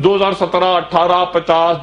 2017, 18, 50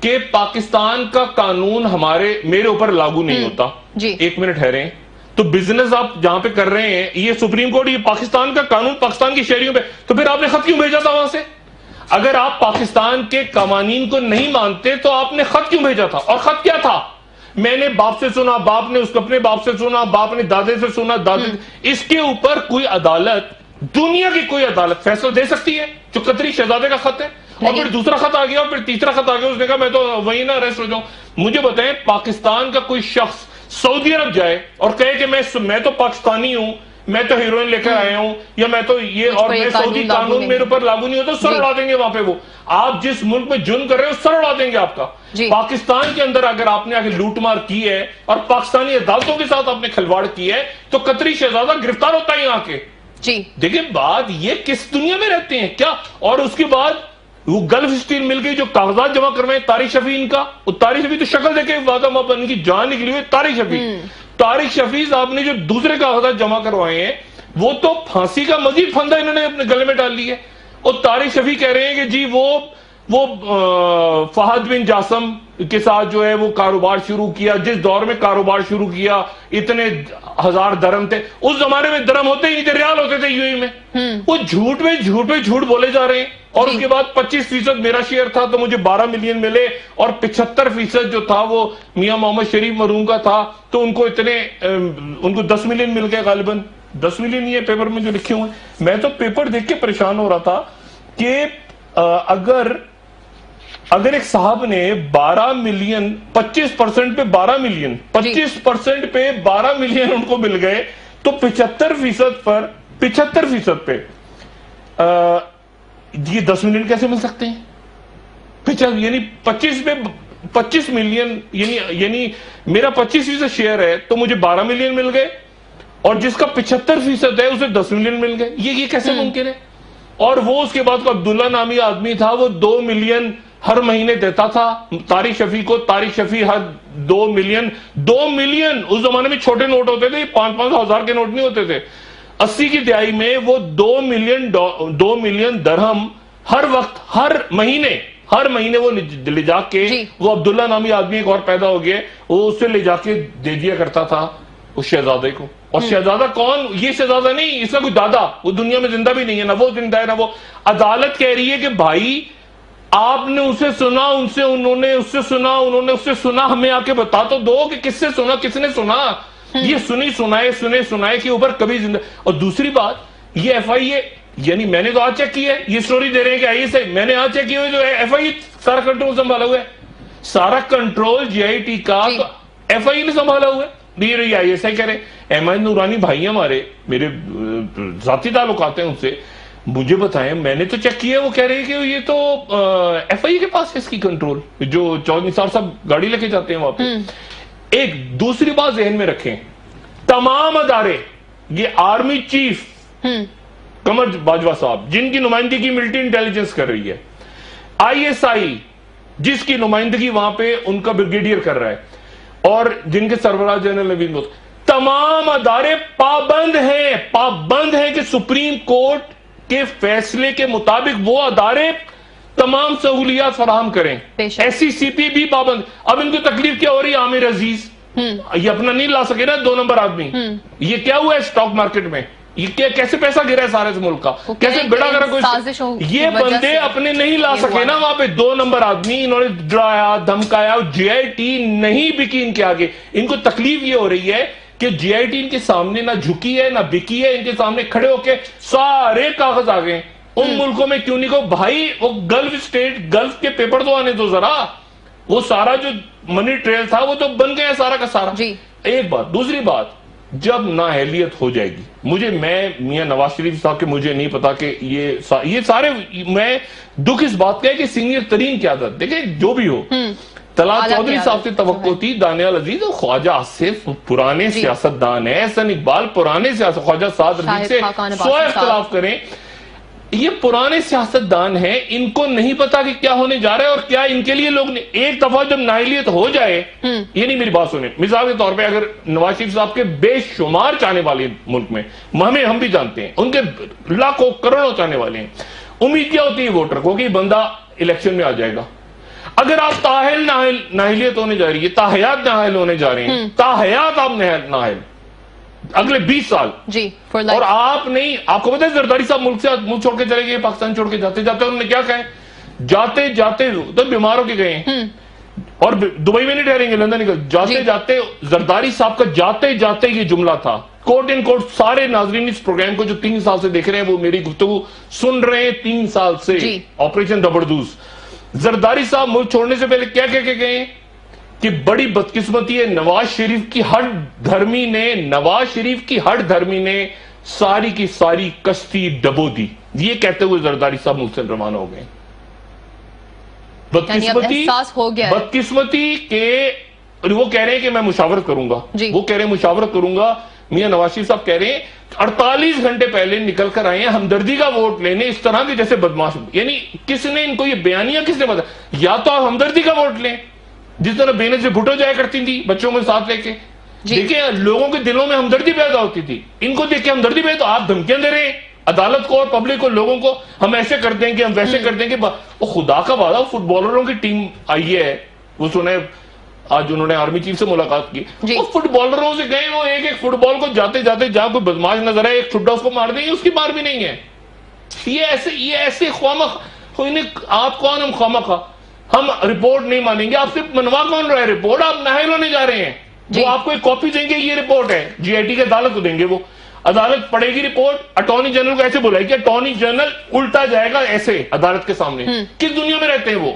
کہ پاکستان کا قانون میرے اوپر لاگو نہیں ہوتا. ایک منٹ ٹھہریں. تو بزنس آپ جہاں پہ کر رہے ہیں یہ سپریم کورٹ، یہ پاکستان کا قانون پاکستان کی شہریوں پہ، تو پھر آپ نے خط کیوں بھیجا تھا وہاں سے؟ اگر آپ پاکستان کے قوانین کو نہیں مانتے تو آپ نے خط کیوں بھیجا تھا؟ اور خط کیا تھا؟ میں نے باپ سے سنا، باپ نے اس کو اپنے باپ سے سنا، باپ نے دادے سے سنا، دادے. اس کے اوپر کوئی عدالت، دنیا کی کوئی عدالت فیصلہ دے سکتی ہے؟ جو قطری شہزادے کا خط ہے. اور پھر دوسرا خط آ گیا، اور پھر تیسرا خط آ گیا، اس نے کہا میں تو وہیں نہ ریسٹ ہو جاؤں. مجھے بتائیں پاکستان کا کوئی شخص سعودی عرب جائے اور کہے کہ میں تو پاکستانی ہوں، میں تو ہیروئن لے کر آیا ہوں، یا میں تو یہ، اور میں سعودی قانون میرے اوپر لاگو نہیں ہوتا، سر اڑا دیں گے وہاں پہ. وہ آپ جس ملک میں جرم کر رہے ہو سر اڑا دیں گے آپ کا. پاکستان کے اندر اگر آپ نے آگے لوٹ مار کی ہے اور پاکستانی عدالتوں کے ساتھ آپ نے کھلواڑ کی ہے تو قطری شہزادہ گرفتار ہوتا ہے یہاں کے. دیکھیں بات یہ کس دنیا میں رہتے ہیں کیا. اور اس کے بعد وہ گلف اسٹیل مل گئی جو کاغذات جمع کروائے طارق شفیع ان کا، وہ طارق شفیع تو شکل دیکھے وعدہ محبت ان کی جان نکلی ہوئی. طارق شفیع صاحب نے جو دوسرے کاغذات جمع کروائے ہیں وہ تو پھانسی کا مزید پھندا انہوں نے اپنے گلے میں ڈال لی ہے. اور طارق شفیع کہہ رہے ہیں کہ جی وہ فہد بن جاسم کے ساتھ جو ہے وہ کاروبار شروع کیا، جس دور میں کاروبار شروع کیا اتنے 1000 درہم تھے. اس زمانے میں درہم ہوتے ہی نہیں تھے، ریال ہوتے تھے یو اے میں. وہ جھوٹ پہ جھوٹ بولے جا رہے ہیں. اور اس کے بعد 25% میرا شیئر تھا تو مجھے 12 ملین ملے، اور 75% جو تھا وہ میاں محمد شریف مرحوم کا تھا تو ان کو 10 ملین مل گئے غالباً. 10 ملین یہ پیپر میں جو لکھے ہوئے. میں تو پیپر دیکھ کے پریشان ہو رہا تھا کہ اگر ایک صاحب نے 12 ملین 25% پہ 12 ملین 25% پہ 12 ملین ان کو مل گئے تو 75% پہ یہ 10 ملین کیسے مل سکتے ہیں؟ یعنی 25 پہ 25 ملین یعنی میرا 25% شیئر ہے تو مجھے 12 ملین مل گئے، اور جس کا 75% ہے اسے 10 ملین مل گئے. یہ کیسے ممکن ہے؟ اور وہ اس کے بعد کو عبداللہ نامی آدمی تھا، وہ 2 ملین ہر مہینے دیتا تھا طارق شفیع کو. طارق شفیع ہر 2 ملین اس زمانے میں چھوٹے نوٹ ہوتے تھے، 500 ہزار کے نوٹ نہیں ہوتے تھے. 80 کی دہائی میں وہ 2 ملین درہم ہر وقت ہر مہینے وہ لے جا کے وہ عبداللہ نامی آدمی ایک اور پیدا ہو گئے، وہ اسے لے جا کے دے دیا کرتا تھا اس شہزادے کو. اور شہزادہ کون؟ یہ شہزادہ نہیں، اس کا کوئی دادا، وہ دنیا میں زندہ بھی نہیں ہے، نہ وہ زندہ ہے نہ وہ. عدالت کہہ رہی ہے کہ بھائی آپ نے اسے سنا، انہوں نے اس سے سنا، ہمیں آ کے بتا تو دو کہ کس سے سنا، کس نے سنا. یہ سنائے کے اوپر کبھی زندہ. اور دوسری بات یہ ایف آئی اے، یعنی میں نے تو آج چیک کیا ہے، یہ سٹوری دے رہے ہیں کہ آئی ایس آئی، میں نے آج چیک کیا ہے جو ایف آئی اے سارا کنٹرول سنبھالا ہوا ہے. سارا کنٹرول جے آئی ٹی کا ایف آئی اے نے سنبھالا ہوا ہے. یہ آئی ایس آئی کہہ رہے ہیں. احمد نورانی بھائی ہمارے، میرے ذاتی تعلقات ہیں ان سے، مجھے بتائیں میں نے تو چیک کیا ہے، وہ کہہ رہے ہیں کہ یہ تو ایف آئی اے کے پاس ہے اس کی کنٹرول، جو چودھری نثار صاحب گاڑی لے کے جاتے ہیں وہاں پہ. ایک دوسری بات ذہن میں رکھیں، تمام ادارے، یہ آرمی چیف قمر باجوہ صاحب جن کی نمائندگی ملٹری انٹیلیجنس کر رہی ہے، آئی ایس آئی جس کی نمائندگی وہاں پہ ان کا بریگیڈیئر کر رہا ہے، اور جن کے سربراہ جنرل نوید موسیٰ، تمام ادارے پابند ہیں کہ سپریم کورٹ کے فیصلے کے مطابق وہ ادارے تمام سہولیات فراہم کریں. ایسی سی پی بھی پابند. اب ان کو تکلیف کیا ہو رہی ہے؟ عامر عزیز یہ اپنا نہیں لا سکے نا 2 نمبر آدمی. یہ کیا ہوا ہے سٹاک مارکیٹ میں؟ یہ کیسے پیسہ گرا ہے سارے ملک کا؟ کیسے بڑا کرا کوئی؟ یہ بندے اپنے نہیں لا سکے نا وہاں پہ 2 نمبر آدمی. انہوں نے ڈرایا دھمکایا، جے آئی ٹی نہیں بکی ان کے آگے. ان کو تکلیف یہ ہو رہی ہے کہ جے آئی ٹی ان کے سامنے نہ جھکی ہے نہ بکی ہے، ان کے سامنے کھڑے ہو کے سارے کاغذ آ گئے. ان ملکوں میں کیوں نہیں کو بھائی وہ گلف اسٹیٹ، گلف کے پیپر تو آنے دو ذرا. وہ سارا جو منی ٹریل تھا وہ تو بن گیا سارا کا سارا. ایک بات. دوسری بات، جب نااہلیت ہو جائے گی، میں میاں نواز شریف صاحب کے مجھے نہیں پتا کہ یہ سارے، میں دکھ اس بات کا ہے کہ سینئر ترین قیادت، دیکھیں جو بھی ہو، طلعت چودھری صاحب سے توقع تھی، دانیال عزیز اور خواجہ آصف پرانے سیاستدان ہیں، احسن اقبال پرانے سیاست، خواجہ سعد رشید سے 100 اختلاف کریں، یہ پرانے سیاستدان ہیں، ان کو نہیں پتا کہ کیا ہونے جا رہا ہے اور کیا ان کے لیے لوگ نے ایک دفعہ جب نااہلیت ہو جائے. یہ نہیں میری بات سنیں، مثال کے طور پہ اگر نواز شریف صاحب کے بے شمار چاہنے والے ملک میں، ہم بھی جانتے ہیں ان کے لاکھوں کروڑوں چاہنے والے ہیں، امید کیا ہوتی ہے ووٹر کو کہ بندہ الیکشن میں آ جائے گا. اگر آپ تاحل ناہلیت ہونے جا رہی ہے، تاحیات ناحل ہونے جا رہے ہیں، تاحیات آپ ناحل اگلے 20 سال جی اور آپ نہیں، آپ کو پتا ہے زرداری صاحب ملک سے ملک چھوڑ کے چلے گئے، پاکستان چھوڑ کے جاتے جاتے انہوں نے کیا کہا ہے؟ جاتے جاتے تو بیمار ہو کے گئے ہیں اور دبئی میں نہیں ٹھہریں گے، لندن نکل جاتے جاتے زرداری صاحب کا جاتے جاتے یہ جملہ تھا، کوٹ ان کوٹ سارے ناظرین اس پروگرام کو جو 3 سال سے دیکھ رہے ہیں وہ میری گفتگو سن رہے ہیں 3 سال سے، آپریشن زبردوز زرداری صاحب ملک چھوڑنے سے پہلے کیا کہہ کے گئے ہیں کہ بڑی بدقسمتی ہے نواز شریف کی ہر دھرمی نے ساری کی ساری کشتی ڈبو دی، یہ کہتے ہوئے زرداری صاحب ملک سے روانہ ہو گئے۔ بدقسمتی کہ وہ کہہ رہے ہیں کہ میں مشاورت کروں گا، وہ کہہ رہے ہیں مشاورت کروں گا، میاں نواز شریف صاحب کہہ رہے ہیں 48 گھنٹے پہلے نکل کر آئے ہیں ہمدردی کا ووٹ لینے، اس طرح کے جیسے بدماش، یعنی کس نے ان کو یہ بیانیہ کس نے بتایا؟ یا تو آپ ہمدردی کا ووٹ لیں جس طرح بینظیر بھٹو جایا کرتی تھی بچوں میں ساتھ لے کے، دیکھیں لوگوں کے دلوں میں ہمدردی پیدا ہوتی تھی، ان کو دیکھ کے ہمدردی پیدا، تو آپ دھمکیاں دے رہے ہیں عدالت کو اور پبلک کو، لوگوں کو ہم ایسے کر دیں گے، ہم ویسے کر دیں گے۔ وہ خدا کا وعدہ فٹ بالروں کی ٹیم آئی ہے، وہ سنے آج انہوں نے آرمی چیف سے ملاقات کی، وہ فٹ بالروں سے گئے، وہ ایک فٹ بال کو جاتے جاتے جہاں کوئی بدماش نظر آئے ایک چھٹا اس کو مار دیں گے، اس کی مار بھی نہیں ہے۔ یہ ایسے خوامخ، آپ کون ہم خوامخ، ہم رپورٹ نہیں مانیں گے، آپ سے منوا کون رہا ہے رپورٹ؟ آپ نااہل ہونے جا رہے ہیں، وہ آپ کو ایک کاپی دیں گے، یہ رپورٹ ہے، جی آئی ٹی کے عدالت کو دیں گے، وہ عدالت پڑھے گی رپورٹ، اٹارنی جنرل کو ایسے بلائے گی، اٹارنی جنرل الٹا جائے گا ایسے عدالت کے سامنے۔ کس دنیا میں رہتے ہیں وہ؟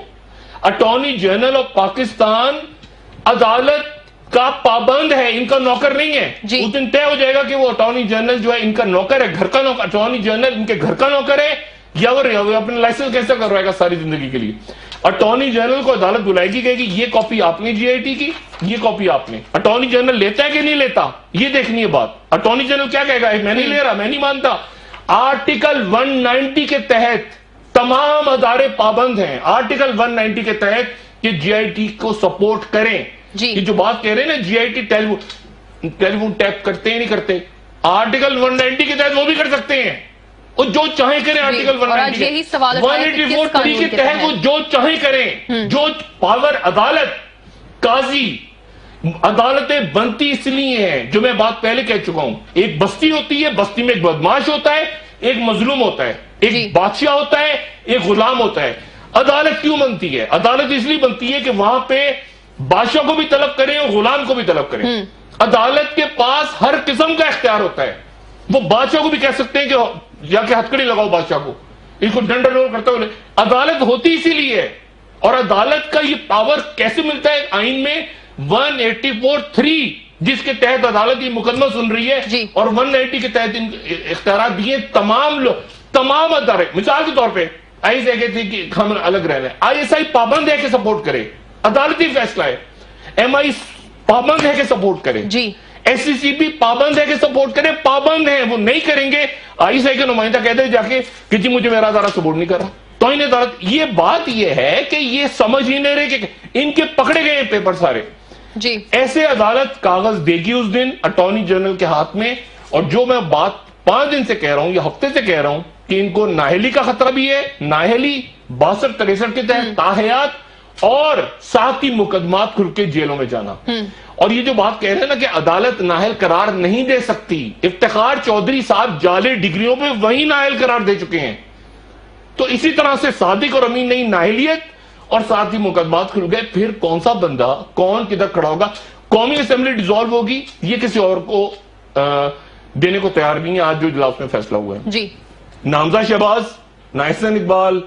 اٹارنی جنرل آف پاکستان عدالت کا پابند ہے، ان کا نوکر نہیں ہے۔ اس دن طے ہو جائے گا کہ وہ اٹارنی جنرل جو ہے ان کا نوکر ہے، گھر کا نوکر، اٹارنی جنرل ان کے گھر کا نوکر ہے یا وہ اپنے لائسنس کیسے کروائے گا ساری زندگی کے لیے؟ اٹارنی جنرل کو عدالت بلائے گی، کہے گی یہ کاپی آپ نے جی آئی ٹی کی، یہ کاپی آپ نے۔ اٹارنی جنرل لیتا ہے کہ نہیں لیتا، یہ دیکھنی ہے بات۔ اٹارنی جنرل کیا کہے گا؟ میں نہیں لے رہا، میں نہیں مانتا۔ آرٹیکل 190 کے تحت تمام ادارے پابند ہیں، آرٹیکل 190 کے تحت کہ جی آئی ٹی کو سپورٹ کریں۔ یہ جو بات کہہ رہے ہیں نا جی I T telephone tap کرتے ہیں نہیں کرتے، آرٹیکل 190 کے تحت وہ بھی کر سکتے ہیں، وہ جو چاہیں کریں۔ آرٹیکل 184 کے تحت وہ جو چاہیں کریں، جو پاور عدالت قاضی عدالتیں بنتی اس لیے ہیں، جو میں بات پہلے کہہ چکا ہوں، ایک بستی ہوتی ہے، بستی میں ایک بدماش ہوتا ہے، ایک مظلوم ہوتا ہے، ایک بادشاہ ہوتا ہے، ایک غلام ہوتا ہے۔ عدالت کیوں بنتی ہے؟ عدالت اس لیے بنتی ہے کہ وہاں پہ بادشاہ کو بھی طلب کریں اور غلام کو بھی طلب کریں۔ عدالت کے پاس ہر قسم کا اختیار ہوتا ہے، وہ بادشاہ کو بھی کہہ سکتے ہیں کہ یا کہ ہتھکڑی لگاؤ بادشاہ کو، اس کو ڈنڈا رول کرتا ہوئے۔ عدالت ہوتی اسی لیے ہے، اور عدالت کا یہ پاور کیسے ملتا ہے؟ آئین میں 184(3) جس کے تحت عدالت یہ مقدمہ سن رہی ہے، اور 190 کے تحت اختیارات دیے تمام ادارے۔ مثال کے طور پہ آئی ایس آئی کہتی ہے کہ ہم الگ رہنا ہے، آئی ایس آئی پابند ہے کہ سپورٹ کرے، عدالتی فیصلہ ہے۔ ایم آئی پابند ہے کہ سپورٹ کرے، ایس سی سی بھی پابند ہے کہ سپورٹ کرے، پابند ہیں، وہ نہیں کریں گے۔ آئی ایس آئی کے نمائندہ کہتے ہیں جا کے کہ جی مجھے میرا ادارہ سپورٹ نہیں کر رہا، توہین عدالت۔ یہ بات یہ ہے کہ یہ سمجھ ہی نہیں رہے کہ ان کے پکڑے گئے پیپر سارے۔ ایسے عدالت کاغذ دے گی اس دن اٹارنی جنرل کے ہاتھ میں، اور جو میں بات 5 دن سے کہہ رہا ہوں یا ہفتے سے کہہ رہا ہوں کہ ان کو نااہلی کا خطرہ بھی ہے، نااہلی 62-63 کے تحت تاحیات اور ساتھ ہی مقدمات کھل کے جیلوں میں جانا۔ اور یہ جو بات کہہ رہے ہیں نا کہ عدالت نااہل قرار نہیں دے سکتی، افتخار چودھری صاحب جعلی ڈگریوں پہ وہی نااہل قرار دے چکے ہیں، تو اسی طرح سے صادق اور امین نہیں نااہلیت اور ساتھ ہی مقدمات کھل گئے، پھر کون سا بندہ کون کدھر کھڑا ہوگا؟ قومی اسمبلی ڈیزالو ہوگی، یہ کسی اور کو دینے کو تیار نہیں ہے۔ آج جو اجلاس میں فیصلہ ہوا ہے، نامزہ شہباز، نہ احسن اقبال،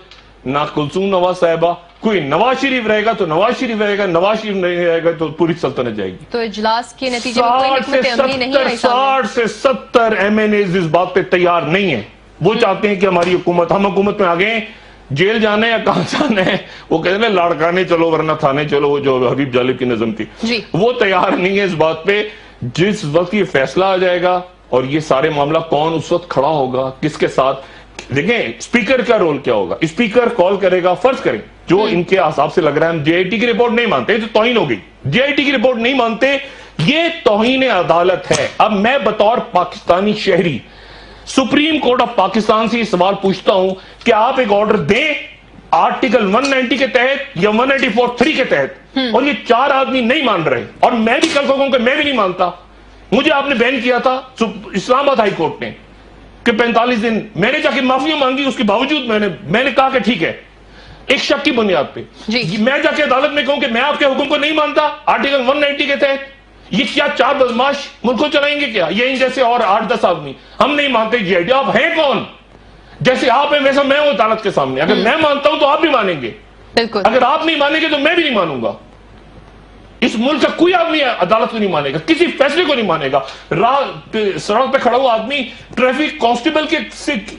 نہ کلثوم نواز صاحبہ، کوئی نواز شریف رہے گا تو نواز شریف رہے گا، نواز شریف نہیں رہے گا تو پوری سلطنت جائے گی۔ تو اجلاس کے نتیجے میں کوئی حکمت عملی نہیں آئی؟ 60 سے 70 ایم این ایز اس بات پہ تیار نہیں ہیں، وہ چاہتے ہیں کہ ہماری حکومت، ہم حکومت میں آگئے، جیل جانا ہے یا کہاں جانا ہے، وہ کہتے ہیں لاڑکانے چلو ورنہ تھانے چلو، وہ جو حبیب جالب کی نظم تھی، وہ تیار نہیں ہے اس بات پہ۔ جس وقت یہ فیصلہ آ جائے گا اور یہ سارے معاملہ کون اس وقت کھڑا ہوگا کس کے ساتھ، دیکھیں اسپیکر کا رول کیا ہوگا۔ اسپیکر کال کرے گا، فرض کریں جو ان کے حساب سے لگ رہا ہے ہم جے آئی ٹی کی رپورٹ نہیں مانتے، تو توہین ہو گئی، جے آئی ٹی کی رپورٹ نہیں مانتے، یہ توہین عدالت ہے۔ اب میں بطور پاکستانی شہری سپریم کورٹ آف پاکستان سے یہ سوال پوچھتا ہوں کہ آپ ایک آرڈر دیں آرٹیکل 190 کے تحت یا 184(3) کے تحت، اور یہ 4 آدمی نہیں مان رہے، اور میں بھی کل کو کہوں کہ میں بھی نہیں مانتا. مجھے آپ نے بین کیا تھا اسلام آباد ہائی کورٹ نے کہ 45 دن، میں نے جا کے معافی مانگی، اس کے باوجود میں نے کہا کہ ٹھیک ہے ایک شک کی بنیاد پہ میں جا کے عدالت میں کہوں کہ میں آپ کے حکم کو نہیں مانتا آرٹیکل 190 کے تحت، یہ کیا 4 بدماش ملک کو چلائیں گے کیا؟ یہ ان جیسے اور 8-10 آدمی ہم نہیں مانتے جی آئی ٹی. آپ ہیں کون؟ جیسے آپ ہیں ویسا میں ہوں عدالت کے سامنے. اگر میں مانتا ہوں تو آپ بھی مانیں گے، اگر آپ نہیں مانیں گے تو میں بھی نہیں مانوں گا. اس ملک کا کوئی آدمی عدالت کو نہیں مانے گا، کسی فیصلے کو نہیں مانے گا. سڑک پہ کھڑا ہوا آدمی ٹریفک کانسٹیبل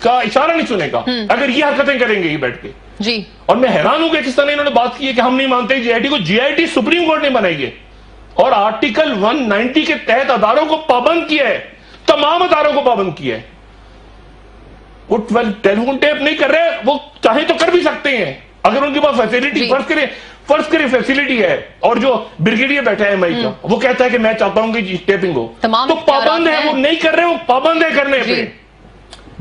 کا اشارہ نہیں سنے گا اگر یہ حرکتیں کریں گے یہ بیٹھ کے. جی اور میں حیران ہوں کہ کس طرح انہوں نے بات کی ہے کہ ہم نہیں مانتے جی آئی ٹی کو. جی آئی ٹی سپریم کورٹ نے بنائی ہے اور آرٹیکل 190 کے تحت اداروں کو پابند کیا ہے، تمام اداروں کو پابند کیا ہے. وہ ٹیلی فون ٹیپ نہیں کر رہے، وہ چاہیں تو کر بھی سکتے ہیں اگر ان کے پاس فیسلٹی. فرض کریں فیسلٹی ہے، اور جو بریگیڈیئر بیٹھا ہے ایم آئی کا وہ کہتا ہے کہ میں چاہتا ہوں کہ ٹیپنگ ہو، تو پابند ہے. وہ نہیں کر رہے، وہ پابند ہے کرنے پہ.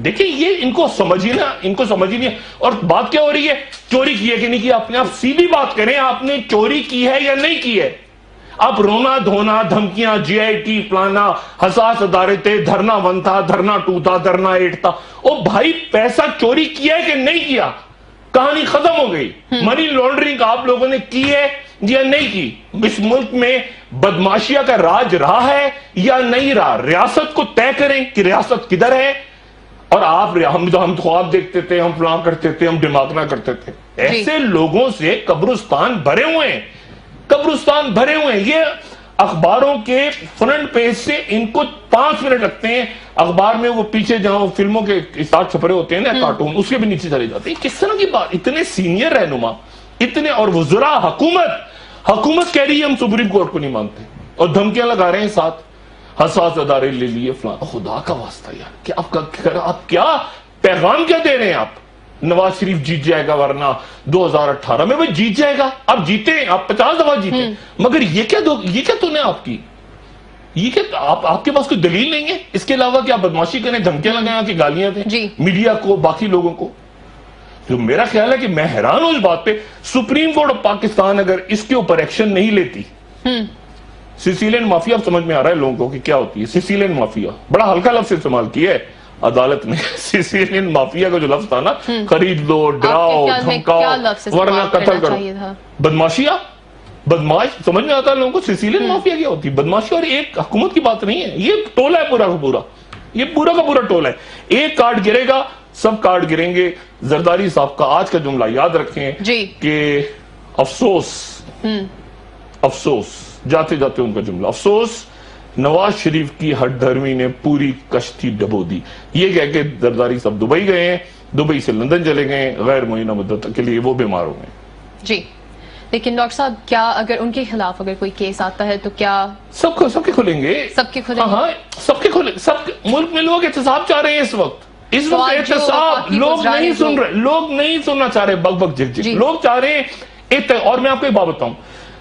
دیکھیں یہ ان کو سمجھ ہی نہیں. اور بات کیا ہو رہی ہے؟ چوری کی ہے کہ نہیں کی؟ اپنے آپ سیدھی بات کریں، آپ نے چوری کی ہے یا نہیں کی ہے؟ آپ رونا دھونا دھمکیاں جی آئی ٹی پلانا حساس ادارے تھے، دھرنا 1 تھا، دھرنا 2 تھا، دھرنا 8 تھا. او بھائی پیسہ چوری کیا ہے کہ نہیں کیا؟ کہانی ختم ہو گئی. منی لانڈرنگ آپ لوگوں نے کی ہے یا نہیں کی؟ اس ملک میں بدماشیہ کا راج رہا ہے یا نہیں رہا؟ ریاست کو طے کریں کہ ریاست کدھر ہے. اور ہم خواب دیکھتے تھے، ہم فلاں کرتے تھے، ہم دماغنا کرتے تھے. ایسے لوگوں سے قبرستان بھرے ہوئے ہیں، قبرستان بھرے ہوئے ہیں. یہ اخباروں کے فرنٹ پیج سے ان کو 5 منٹ لگتے ہیں، اخبار میں وہ پیچھے جہاں فلموں کے ساتھ چھپرے ہوتے ہیں نا کارٹون، اس کے بھی نیچے چلے جاتے ہیں. کس طرح کی بات؟ اتنے سینئر رہنما، اتنے، اور وزراء، حکومت کہہ رہی ہے ہم سپریم کورٹ کو نہیں مانتے، اور دھمکیاں لگا رہے ہیں ساتھ حساس ادارے لے لیے فلاں. خدا کا واسطہ یار، کہ آپ کیا پیغام کیا دے رہے ہیں؟ آپ نواز شریف جیت جائے گا ورنہ 2018 میں وہ جیت جائے گا. آپ جیتے ہیں، آپ 50 دفعہ جیتے، مگر یہ کیا تو نے آپ کی، یہ کیا آپ کے پاس کوئی دلیل نہیں ہے اس کے علاوہ کہ آپ بدماشی کریں، دھمکیاں لگائیں، کہ گالیاں دیں میڈیا کو، باقی لوگوں کو. جو میرا خیال ہے کہ میں حیران ہوں اس بات پہ، سپریم کورٹ آف پاکستان اگر اس کے اوپر ایکشن نہیں لیتی. سیسیلین مافیا اب سمجھ میں آ رہا ہے لوگوں کو کہ کیا ہوتی ہے سیسیلین مافیا. بڑا ہلکا لفظ استعمال کیا ہے عدالت نے. سیسیلین مافیا کا جو لفظ تھا نا، خرید لو، ڈراؤ، دھمکاؤ ورنہ قتل کرو. بدماش سمجھ میں آتا ہے لوگوں کو سیسیلین مافیا کیا ہوتی ہے. بدماشی اور ایک حکومت کی بات نہیں ہے، یہ ٹولہ ہے پورا کا پورا، یہ پورا کا پورا ٹولہ ہے. ایک کارڈ گرے گا سب کارڈ گریں گے. زرداری صاحب کا آج کا جملہ یاد رکھیں کہ افسوس جاتے جاتے ان کا جملہ، افسوس نواز شریف کی ہٹ دھرمی نے پوری کشتی ڈبو دی. یہ کہہ کے زرداری صاحب دبئی گئے ہیں، دبئی سے لندن چلے گئے غیر معینہ مدت کے لیے، وہ بیمار ہو گئے. جی لیکن ڈاکٹر صاحب کیا اگر ان کے خلاف اگر کوئی کیس آتا ہے تو کیا سب کے کھلیں گے؟ سب کے کھلیں گے. ہاں سب کے کھلیں. سب ملک میں لوگ احتساب چاہ رہے ہیں اس وقت احتساب. لوگ نہیں سن رہے، لوگ نہیں سننا چاہ رہے بگ بگ جگ جگ. لوگ چاہ رہے ہیں اور میں آپ کو ایک بات بتاؤں،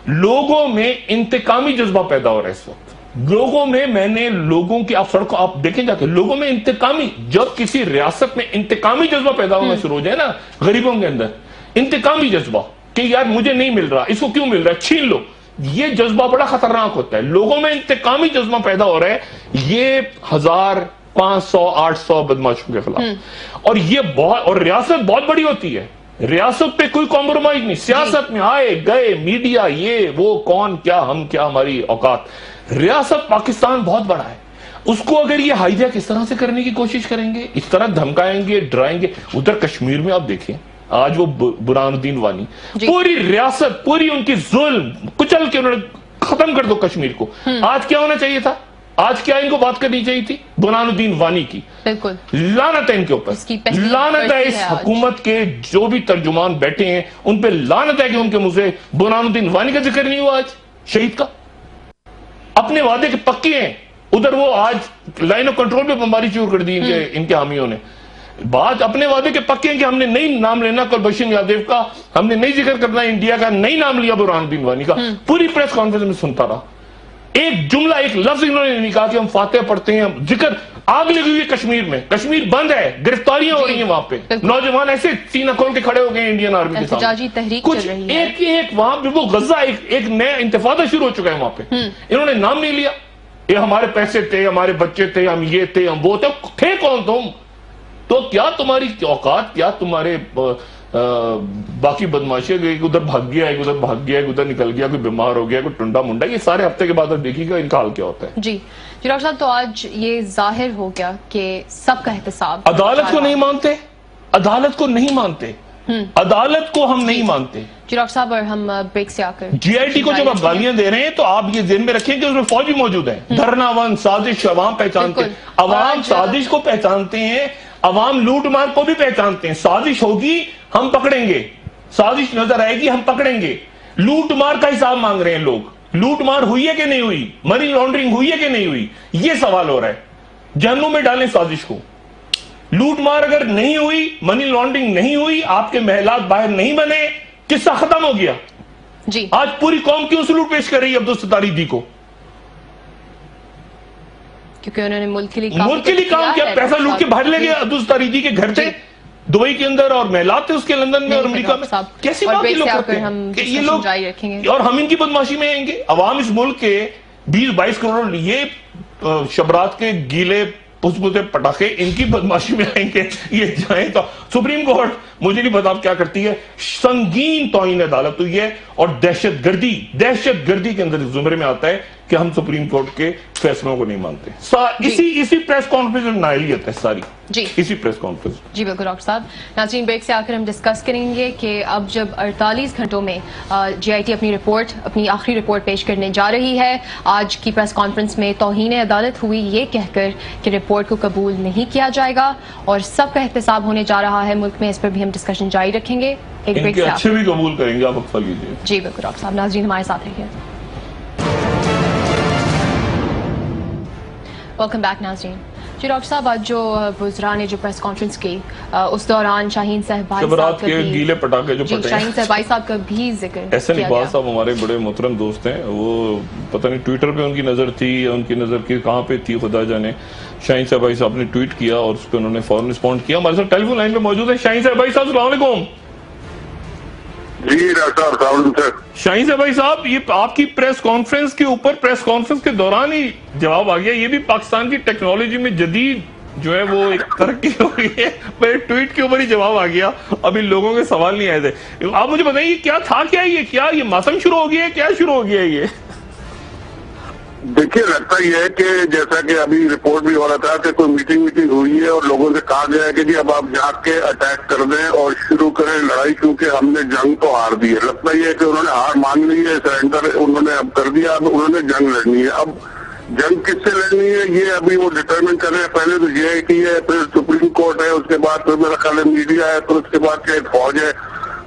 لوگوں میں انتقامی جذبہ پیدا ہو رہا ہے اس وقت. لوگوں میں نے لوگوں کی، آپ سڑکوں آپ دیکھیں جا کے، لوگوں میں انتقامی، جب کسی ریاست میں انتقامی جذبہ پیدا ہونا شروع ہو جائے نا غریبوں کے اندر، انتقامی جذبہ کہ یار مجھے نہیں مل رہا، اس کو کیوں مل رہا ہے، چھین لو، یہ جذبہ بڑا خطرناک ہوتا ہے. لوگوں میں انتقامی جذبہ پیدا ہو رہا ہے، یہ 1000 500 800 بدماشوں کے خلاف. اور یہ اور ریاست بہت بڑی ہوتی ہے، ریاست پہ کوئی کمپرومائز نہیں. سیاست میں آئے گئے میڈیا، یہ وہ کون کیا ہم کیا ہماری اوقات. ریاست پاکستان بہت بڑا ہے، اس کو اگر یہ ہائی جیک اس طرح سے کرنے کی کوشش کریں گے، اس طرح دھمکائیں گے، ڈرائیں گے. ادھر کشمیر میں آپ دیکھیں آج وہ برہان الدین وانی، پوری ریاست، پوری ان کی ظلم کچل کے انہوں نے ختم کر دو کشمیر کو. آج کیا ہونا چاہیے تھا؟ آج کیا ان کو بات کرنی چاہیے تھی؟ برہان الدین وانی کی. بالکل لعنت ہے ان کے اوپر، لعنت ہے اس حکومت کے جو بھی ترجمان بیٹھے ہیں ان پہ لعنت ہے کہ ان کے منہ سے برہان الدین وانی کا ذکر نہیں ہوا. آج شہید کا اپنے وعدے کے پکے ہیں، ادھر وہ آج لائن آف کنٹرول پہ بمباری شروع کر دی ان کے حامیوں نے. بات اپنے وعدے کے پکے ہیں کہ ہم نے نہیں نام لینا کلبھشن یادیو کا، ہم نے نہیں ذکر کرنا انڈیا کا، نہیں نام لیا برہان الدین وانی کا. پوری پریس کانفرنس میں سنتا رہا، ایک جملہ ایک لفظ انہوں نے نہیں کہا کہ ہم فاتحہ پڑھتے ہیں. ذکر آگ لگی ہوئی ہے کشمیر میں، کشمیر بند ہے، گرفتاریاں ہو رہی ہیں وہاں پہ، نوجوان ایسے سینہ کھول کے کھڑے ہو گئے انڈین آرمی کے ساتھ، احتجاجی تحریک کچھ ایک وہاں پہ وہ غزہ ایک نیا انتفاضہ شروع ہو چکا ہے وہاں پہ، انہوں نے نام نہیں لیا، یہ ہمارے پیسے تھے، ہمارے بچے تھے، ہم یہ تھے، ہم وہ تھے کون تم؟ تو کیا تمہاری اوقات، کیا تمہارے باقی بدماشی، ایک ادھر بھاگ گیا، ایک ادھر بھاگ گیا، ایک ادھر نکل گیا، کوئی بیمار ہو گیا، کوئی ٹنڈا منڈا، یہ سارے ہفتے کے بعد آپ دیکھیے گا ان کا حال کیا ہوتا ہے۔ جی ڈاکٹر صاحب، تو آج یہ ظاہر ہو گیا کہ سب کا احتساب، عدالت کو نہیں مانتے، عدالت کو نہیں مانتے، عدالت کو ہم نہیں مانتے۔ جی ڈاکٹر صاحب، اور ہم بریک سے آ کر جی آئی ٹی کو جب آپ گالیاں دے رہے ہیں تو آپ یہ ذہن میں رکھیں کہ اس میں فوج بھی موجود ہے، دھرنا ون، سازش، عوام پہچانتے ہیں، عوام سازش کو پہچانتے ہیں، عوام لوٹ مار کو بھی پہچانتے ہیں، سازش ہوگی ہم پکڑیں گے، سازش نظر آئے گی ہم پکڑیں گے، لوٹ مار کا حساب مانگ رہے ہیں لوگ، لوٹ مار ہوئی ہے کہ نہیں ہوئی، منی لانڈرنگ ہوئی ہے کہ نہیں ہوئی، یہ سوال ہو رہا ہے۔ جہنم میں ڈالیں سازش کو، لوٹ مار اگر نہیں ہوئی، منی لانڈرنگ نہیں ہوئی، آپ کے محلات باہر نہیں بنے، قصہ ختم ہو گیا۔ جی آج پوری قوم کیوں سلوٹ پیش کر رہی ہے عبدالستار ایدھی کو؟ کیونکہ انہوں نے ملک کے لیے کام کیا، پیسہ لوٹ کے باہر لے گیا، عبدالستار ایدھی کے گھر تھے دبئی کے اندر اور محلات تھے اس کے لندن میں اور امریکہ میں، کیسی بات یہ لوگ کرتے ہیں کہ یہ لوگ، اور ہم ان کی بدماشی میں آئیں گے؟ عوام اس ملک کے 20-22 کروڑ یہ شبرات کے گیلے پھسپھسے پٹاخے ان کی بدماشی میں آئیں گے، یہ جائیں تو سپریم کورٹ مجھے نہیں پتا کیا کرتی ہے، سنگین توہین عدالت ہوئی ہے، اور دہشت گردی کے اندر زمرے میں آتا ہے کہ ہم سپریم کورٹ کے فیصلوں کو نہیں مانتے۔ اسی پریس کانفرنس میں نااہلیت ہے ساری، اسی پریس کانفرنس۔ جی بالکل ڈاکٹر صاحب، ناظرین بریک سے آ کر ہم ڈسکس کریں گے کہ اب جب 48 گھنٹوں میں جی آئی ٹی اپنی آخری رپورٹ پیش کرنے جا رہی ہے، آج کی پریس کانفرنس میں توہین عدالت ہوئی یہ کہہ کر کہ رپورٹ کو قبول نہیں کیا جائے گا اور سب کا احتساب ہونے جا رہا ہے ملک میں، اس پر بھی ہم ڈسکشن جاری رکھیں گے۔ ایک بریک سے اچھے بھی قبول کریں گے، آپ وقفہ لیجیے۔ جی بالکل ڈاکٹر صاحب، ناظرین ہمارے ساتھ رہیے۔ ویلکم بیک ناظرین۔ جی ڈاکٹر صاحب، آج جو وزراء نے جو پریس کانفرنس کی اس دوران شاہین صاحبائی صاحب کا بھی گیلے پٹاخے جو پٹے، شاہین صاحبائی صاحب کا بھی ذکر کیا گیا۔ احسن اقبال صاحب ہمارے بڑے محترم دوست ہیں، وہ پتہ نہیں ٹویٹر پہ ان کی نظر تھی یا ان کی نظر کی کہاں پہ تھی خدا جانے، شاہین صاحبائی صاحب نے ٹویٹ کیا اور اس پہ انہوں نے فوراً رسپونڈ کیا۔ ہمارے ساتھ ٹیلی فون لائن پہ موجود ہے شاہین صاحبائی صاحب، السلام علیکم۔ جی ڈاکٹر صاحب، شاہین صاحب صاحب، یہ آپ کی پریس کانفرنس کے اوپر پریس کانفرنس کے دوران ہی جواب آ گیا، یہ بھی پاکستان کی ٹیکنالوجی میں جدید جو ہے وہ ایک ترقی ہو گئی ہے، میرے ٹویٹ کے اوپر ہی جواب آ گیا، ابھی لوگوں کے سوال نہیں آئے تھے۔ آپ مجھے بتائیے کیا تھا، کیا یہ ماتم شروع ہو گیا ہے، کیا شروع ہو گیا ہے یہ؟ دیکھیے لگتا یہ ہے کہ جیسا کہ ابھی رپورٹ بھی ہو رہا تھا کہ کوئی میٹنگ ہوئی ہے اور لوگوں سے کہا گیا ہے کہ جی اب آپ جا کے اٹیک کر دیں اور شروع کریں لڑائی، کیونکہ ہم نے جنگ تو ہار دی ہے۔ لگتا یہ ہے کہ انہوں نے ہار مان لی ہے، سرنڈر انہوں نے اب کر دیا، اب انہوں نے جنگ لڑنی ہے۔ اب جنگ کس سے لڑنی ہے یہ ابھی وہ ڈٹرمن کر رہے ہیں، پہلے تو جے آئی ٹی ہے، پھر سپریم کورٹ ہے، اس کے بعد پھر میرا خیال ہے میڈیا ہے، پھر اس کے بعد کیا فوج ہے،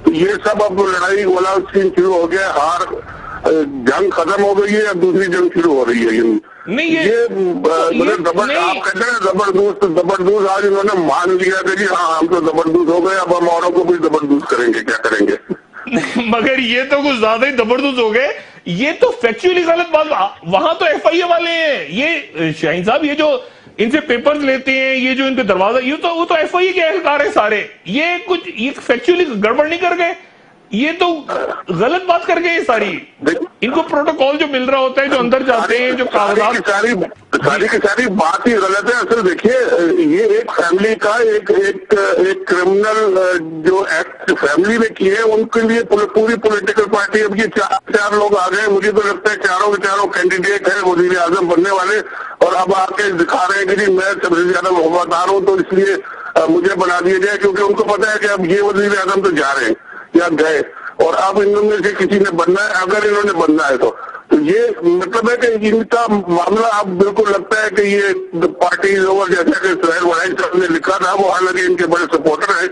تو یہ سب اب لڑائی والا سین شروع ہو گیا ہے۔ ہار جنگ ختم ہو گئی ہے، اب دوسری جنگ شروع ہو رہی ہے۔ یہ آپ کہتے ہیں زبردست آج انہوں نے مان لیا کہ جی ہاں ہم تو زبردست ہو گئے، اب ہم اوروں کو بھی زبردست کریں گے، کیا کریں گے؟ مگر یہ تو کچھ زیادہ ہی زبردست ہو گئے، یہ تو فیکچولی غلط بات، وہاں تو ایف آئی اے والے ہیں، یہ شاہین صاحب یہ جو ان سے پیپرز لیتے ہیں، یہ جو ان کے دروازہ، وہ تو ایف آئی اے کے اہلکار ہیں سارے، یہ کچھ یہ فیکچولی گڑبڑ نہیں کر گئے، یہ تو غلط بات کر گئے یہ ساری۔ ان کو پروٹوکول جو مل رہا ہوتا ہے، جو اندر جاتے ہیں، جو کاغذات، ساری کی ساری بات ہی غلط ہے۔ اصل دیکھیے یہ ایک فیملی کا ایک کرمنل جو ایکٹ فیملی نے کیے ہیں، ان کے لیے پوری پولیٹیکل پارٹی، اب یہ چار لوگ آ گئے، مجھے تو لگتا ہے چاروں کے چاروں کینڈیڈیٹ ہیں وزیر اعظم بننے والے، اور اب آ کے دکھا رہے ہیں کہ جی میں سب سے زیادہ وفادار ہوں تو اس لیے مجھے بنا دیا جائے، کیونکہ ان کو پتا ہے کہ اب یہ وزیر اعظم تو جا رہے ہیں یا گئے، اور اب ان میں سے کسی نے بننا ہے، اگر انہوں نے بننا ہے تو یہ مطلب ہے کہ ان کا معاملہ اب بالکل لگتا ہے کہ یہ پارٹی اوور، جیسا کہ سہیل وڑائی صاحب نے لکھا تھا، وہ حالانکہ ان کے بڑے سپورٹر ہیں،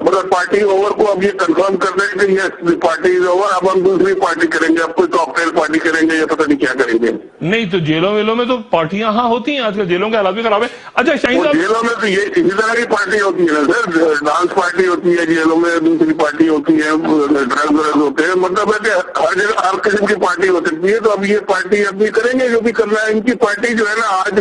مگر پارٹی اوور کو اب یہ کنفرم کر دیں کہ یہ پارٹی از اوور، اب ہم دوسری پارٹی کریں گے، اب کوئی کاکٹیل پارٹی کریں گے یا پتہ نہیں کیا کریں گے۔ نہیں تو جیلوں ویلوں میں تو پارٹیاں ہاں ہوتی ہیں، آج کل جیلوں کے حالات بھی خراب ہے۔ اچھا شاہین صاحب، جیلوں میں تو یہ اسی طرح کی پارٹی ہوتی ہے نا سر، ڈانس پارٹی ہوتی ہے جیلوں میں، دوسری پارٹی ہوتی ہے، ڈرگ ہوتے ہیں، مطلب ہے کہ ہر جگہ ہر قسم کی پارٹی ہو سکتی ہے، تو اب یہ پارٹی اب بھی کریں گے جو بھی کرنا ہے۔ ان کی پارٹی جو ہے نا آج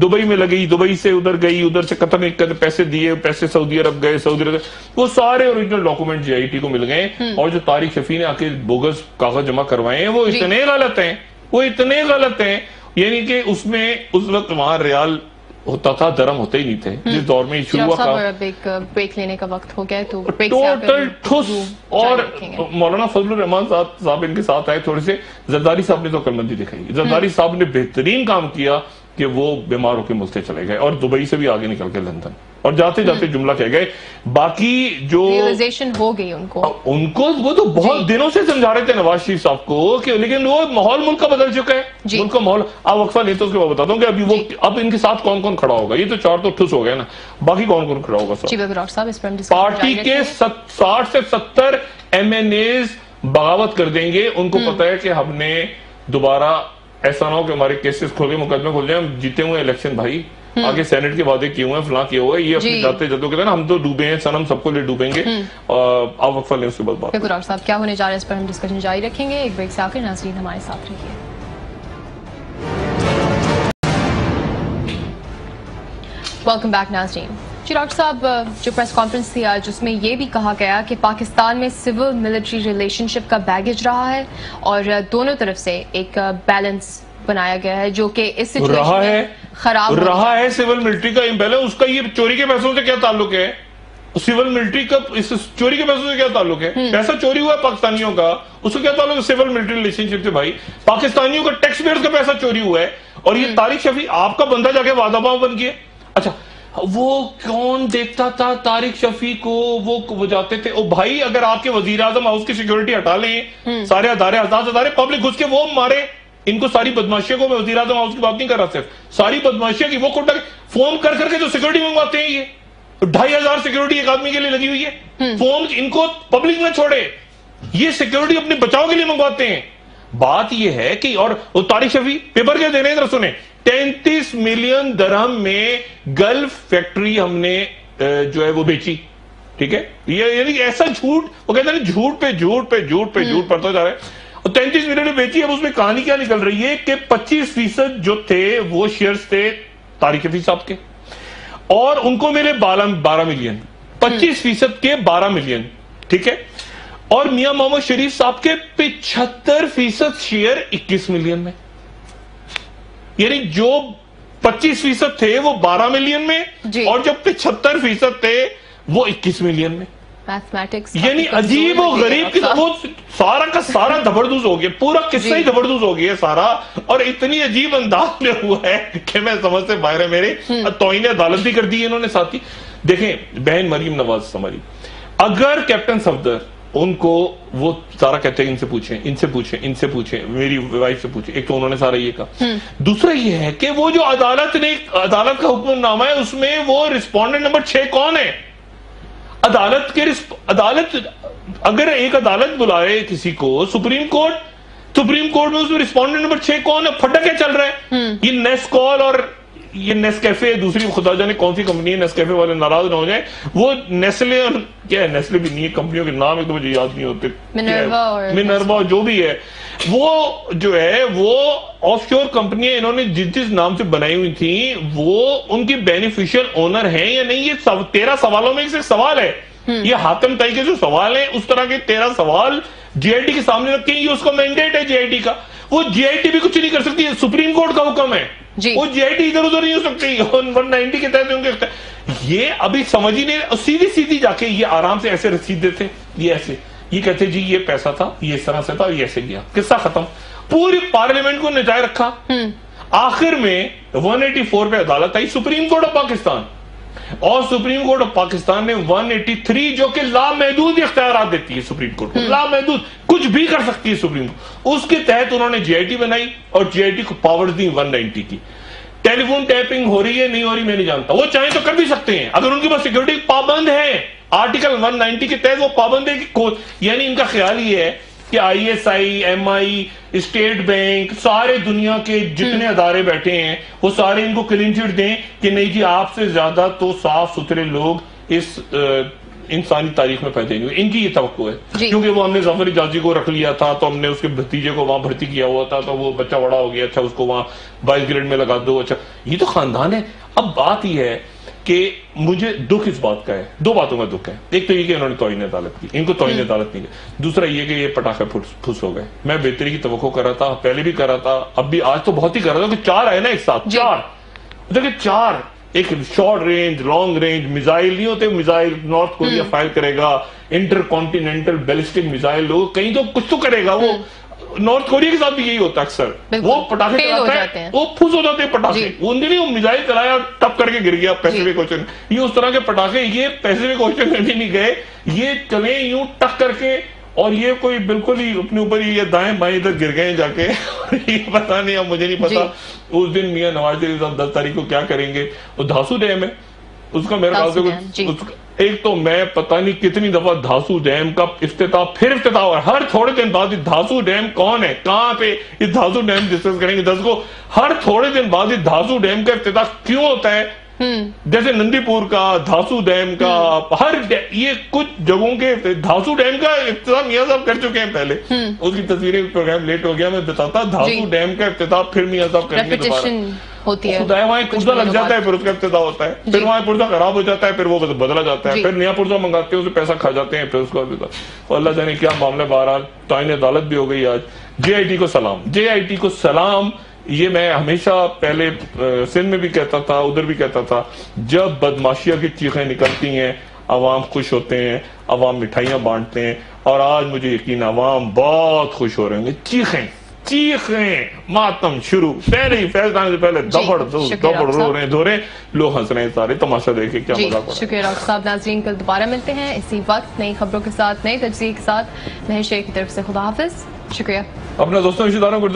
دبئی میں لگی, دبئی سے ادھر گئی, ادھر سے قطر نے پیسے دیے, پیسے سعودی عرب گئے, سعودی عرب وہ سارے original document J I T کو مل گئے. اور جو طارق شفیع نے آ کے بوگس کاغذ جمع کروائے ہیں وہ اتنے غلط ہیں, وہ اتنے غلط ہیں, یعنی کہ اس میں اس وقت وہاں ریال ہوتا تھا, درہم ہوتے ہی نہیں تھے جس دور میں شروع ہوا تھا. ایک بریک لینے کا وقت ہو گیا تو ٹوٹل ٹھس. اور مولانا فضل الرحمان صاحب ان کے ساتھ آئے تھوڑے سے. زرداری صاحب نے تو کلمندی دکھائی. زرداری صاحب نے بہترین کام کیا کہ وہ بیمار ہو کے ملک سے چلے گئے اور دبئی سے بھی آگے نکل کے لندن, اور جاتے جاتے جملہ کہہ گئے. باقی جو ریئلائزیشن ہو گئی ان کو وہ تو بہت دنوں سے سمجھا رہے تھے نواز شریف صاحب کو کہ, لیکن وہ ماحول ملک کا بدل چکا ہے. ملک کا ماحول آپ وقفہ لیتے اس کے بعد بتاتا ہوں کہ ابھی وہ اب ان کے ساتھ کون کون کھڑا ہوگا. یہ تو 4 تو ٹھس ہو گئے نا, باقی کون کون کھڑا ہوگا. پارٹی کے 60 سے 70 ایم این ایز بغاوت کر دیں گے. ان کو پتا ہے کہ ہم نے دوبارہ ایسا نہ ہو کہ ہمارے کیسز کھول گئے, مقدمے کھول جائیں, ہم جیتے ہوئے الیکشن بھائی, آگے سینٹ کے وعدے کیے ہوئے ہیں, فلاں کیے ہوئے, یہ اپنی جاتے جدوں کہتے ہیں نا ہم تو ڈوبے ہیں سنم, سب کو لے ڈوبیں گے. آپ وقفہ لیں اس کے بعد بات. ڈاکٹر صاحب کیا ہونے جا رہا ہے اس پر ہم ڈسکشن جاری رکھیں گے. ایک بریک سے آ کر ناظرین ہمارے ساتھ رہیے. ویلکم بیک ناظرین. جی ڈاکٹر صاحب, جو پریس کانفرنس تھی آج اس میں یہ بھی کہا گیا کہ پاکستان میں سول ملٹری ریلیشن شپ کا بیگیج رہا ہے اور دونوں طرف سے ایک بیلنس بنایا گیا ہے جو کہ اس سچویشن میں خراب رہا ہے. سول ملٹری کا امبیلنس, اس کا یہ چوری کے پیسوں سے کیا تعلق ہے؟ سول ملٹری کا اس چوری کے پیسوں سے کیا تعلق ہے؟ پیسہ چوری ہوا ہے پاکستانیوں کا, اس سے کیا تعلق ہے سول ملٹری ریلیشن شپ سے؟ بھائی پاکستانیوں کا ٹیکس پیئرز کا پیسہ چوری ہوا ہے اور یہ طارق شفیع آپ کا بندہ جا کے وعدہ باؤ بن گیا. اچھا وہ کون دیکھتا تھا طارق شفیع کو؟ وہ جاتے تھے. او بھائی اگر آپ کے وزیر اعظم ہاؤس کی سیکیورٹی ہٹا لیں, سارے ادارے آزاد ادارے, پبلک گھس کے وہ مارے ان کو, ساری بدماشیوں کو, میں وزیر اعظم ہاؤس کی بات نہیں کر رہا, صرف ساری بدماشیوں کی وہ کوٹا فون کر کر کے جو سیکیورٹی منگواتے ہیں, یہ 2500 سیکیورٹی ایک آدمی کے لیے لگی ہوئی ہے. فون ان کو پبلک نہ چھوڑے, یہ سیکیورٹی اپنے بچاؤ کے لیے منگواتے ہیں. بات یہ ہے کہ اور طارق شفیع پیپر کے دے رہے ہیں, ذرا سنیں, 33 ملین درہم میں گلف فیکٹری ہم نے جو ہے وہ بیچی. ٹھیک ہے, یہ یعنی ایسا جھوٹ, وہ کہتے ہیں جھوٹ پہ جھوٹ پہ جھوٹ پہ جھوٹ پڑتا جا رہا ہے. 33 ملین میں بیچی. اب اس میں کہانی کیا نکل رہی ہے کہ 25% جو تھے وہ شیئرز تھے طارق شفیع صاحب کے, اور ان کو ملے 12 ملین, 25% کے 12 ملین. ٹھیک ہے, اور میاں محمد شریف صاحب کے 75% شیئر 21 ملین میں. یعنی جو 25% تھے وہ 12 ملین میں, اور جو 75% تھے وہ 21 ملین میں. یعنی عجیب و غریب کی وہ سارا کا سارا دبردوز ہو گیا, پورا قصہ ہی دبردوز ہو گیا سارا, اور اتنی عجیب انداز میں ہوا ہے کہ میں سمجھ سے باہر ہے میرے. توہین عدالت بھی کر دی انہوں نے ساتھی. دیکھیں بہن مریم نواز ہماری, اگر کیپٹن صفدر ان کو وہ سارا کہتے ہیں ان سے پوچھیں, میری وائف سے پوچھیں, ایک تو انہوں نے سارا یہ کہا. دوسرا یہ ہے کہ وہ جو عدالت کا حکم نامہ ہے اس میں وہ رسپونڈنٹ نمبر 6 کون ہے؟ عدالت اگر ایک عدالت بلائے کسی کو, سپریم کورٹ میں اس میں رسپونڈنٹ نمبر 6 کون ہے؟ پھٹا کیا چل رہا ہے؟ یہ نیسکول اور یہ نیسکیفے, دوسری خدا جانے کون سی کمپنی ہے, نیسکیفے والے ناراض نہ ہو جائیں, وہ نیسلے, کیا ہے نیسلے بھی نہیں ہے, کمپنیوں کے نام ایک تو مجھے یاد نہیں ہوتے, منروا جو بھی ہے, وہ جو ہے وہ آف شور کمپنیاں انہوں نے جس نام سے بنائی ہوئی تھیں وہ ان کی بینیفیشل اونر ہیں یا نہیں. یہ 13 سوالوں میں سے سوال ہے. یہ حاتم طائی کے جو سوال ہیں اس طرح کے 13 سوال جی آئی ٹی کے سامنے رکھیں. یہ اس کا مینڈیٹ ہے جی آئی ٹی کا, وہ جی آئی ٹی بھی کچھ نہیں کر سکتی, سپریم کورٹ کا حکم ہے, وہ جی آئی ٹی ادھر ادھر نہیں ہو سکتی, 190 کے تحت ان کے. یہ ابھی سمجھ ہی نہیں, سیدھی جا کے یہ آرام سے ایسے رسید دیتے, یہ ایسے یہ کہتے جی یہ پیسہ تھا, یہ اس طرح سے تھا, یہ ایسے گیا, قصہ ختم. پوری پارلیمنٹ کو نچائے رکھا. آخر میں 184 پہ عدالت آئی, سپریم کورٹ آف پاکستان, اور سپریم کورٹ آف پاکستان نے 183 جو کہ لامحدود اختیارات دیتی ہے سپریم کورٹ کو, لامحدود کچھ بھی کر سکتی ہے سپریم کورٹ, اس کے تحت انہوں نے جی آئی ٹی بنائی اور جی آئی ٹی کو پاور دی 190 کی. ٹیلی فون ٹیپنگ ہو رہی ہے نہیں ہو رہی میں نہیں جانتا, وہ چاہیں تو کر بھی سکتے ہیں اگر ان کے پاس سیکورٹی پابند ہے, آرٹیکل 190 کے تحت وہ پابند ہے کہ یعنی ان کا خیال یہ ہے کہ I S I, M I, State Bank, سارے دنیا کے جتنے ادارے بیٹھے ہیں وہ سارے ان کو کلین چٹ دیں کہ نہیں جی آپ سے زیادہ تو صاف ستھرے لوگ اس انسانی تاریخ میں پیدا نہیں ہوئے. ان کی یہ توقع ہے جی. کیونکہ وہ ہم نے ظفر اجازی کو رکھ لیا تھا تو ہم نے اس کے بھتیجے کو وہاں بھرتی کیا ہوا تھا تو وہ بچہ بڑا ہو گیا, اچھا اس کو وہاں 22 گریڈ میں لگا دو. اچھا یہ تو خاندان ہے. اب بات یہ ہے کہ مجھے دکھ اس بات کا ہے, دو باتوں کا دکھ ہے. ایک تو یہ کہ انہوں نے توہین عدالت کی, ان کو توہین عدالت نہیں کی. دوسرا یہ کہ یہ پٹاخے پھس ہو گئے. میں بہتری کی توقع کر رہا تھا, پہلے بھی کر رہا تھا, اب بھی آج تو بہت ہی کر رہا تھا کہ 4 آئے نا ایک ساتھ. 4 دیکھیں 4 ایک short range long range missile نہیں ہوتے, میزائل نارتھ کوریا فائر کرے گا, انٹر کانٹیننٹل بیلسٹک میزائل, کہیں تو کچھ تو کرے گا. وہ نارتھ کوریا کے ساتھ بھی یہی ہوتا ہے اکثر, وہ پٹاخے چلاتا ہے وہ پھس ہو جاتے ہیں پٹاخے. وہ نہیں, وہ میزائل چلایا ٹپ کر کے گر گیا پیسیفک اوشن. یہ اس طرح کے پٹاخے یہ پیسیفک اوشن میں بھی نہیں گئے, یہ چلے یوں ٹک کر کے, اور یہ کوئی بالکل ہی اپنے اوپر ہی یہ دائیں بائیں ادھر گر گئے جا کے. یہ پتا نہیں, اب مجھے نہیں پتا اس دن میاں نواز شریف صاحب 10 تاریخ کو کیا کریں گے. وہ دھاسو ڈیم ہے اس کا میرے خیال سے ایک تو میں پتہ نہیں کتنی دفعہ دھاسو ڈیم کا افتتاح پھر افتتاح ہوا, ہر تھوڑے دن بعد دھاسو ڈیم کون ہے کہاں پہ, یہ دھاسو ڈیم ڈسکس کریں گے 10 کو. ہر تھوڑے دن بعد یہ دھاسو ڈیم کا افتتاح کیوں ہوتا ہے؟ جیسے نندی پور کا, دھاسو ڈیم کا, ہر یہ کچھ جگہوں کے دھاسو ڈیم کا افتتاح میاں صاحب کر چکے ہیں پہلے. اس کی تصویریں پروگرام لیٹ ہو گیا, میں بتاتا دھاسو ڈیم کا افتتاح پھر میاں صاحب کریں گے دوبارہ. ہوتی ہے خدا وہاں پرزہ لگ جاتا ہے, پھر اس کا افتتاح ہوتا ہے, پھر وہاں پرزہ خراب ہو جاتا ہے, پھر وہ بدلا جاتا ہے, پھر نیا پرزہ منگاتے ہیں, اسے پیسہ کھا جاتے ہیں, پھر اس کو اللہ جانے کیا معاملہ. بہرحال توہین عدالت بھی ہو گئی آج. جے آئی ٹی کو سلام, جے آئی ٹی کو سلام. یہ میں ہمیشہ پہلے سندھ میں بھی کہتا تھا, ادھر بھی کہتا تھا, جب بدماشیہ کی چیخیں نکلتی ہیں عوام خوش ہوتے ہیں, عوام مٹھائیاں بانٹتے ہیں, اور آج مجھے یقین عوام بہت خوش ہو رہے ہیں. چیخیں ماتم شروع, پہلے ہی فیصلہ آنے سے پہلے دبڑ رو رہے ہیں, دھو رہے ہیں, لوگ ہنس رہے ہیں, سارے تماشا دیکھیں کیا مزہ پڑا. شکریہ ڈاکٹر صاحب. ناظرین کل دوبارہ ملتے ہیں اسی وقت نئی خبروں کے ساتھ, نئی تجزیے کے ساتھ. مہر شیر کی طرف سے خدا حافظ. شکریہ. اپنے دوستوں رشتہ داروں کو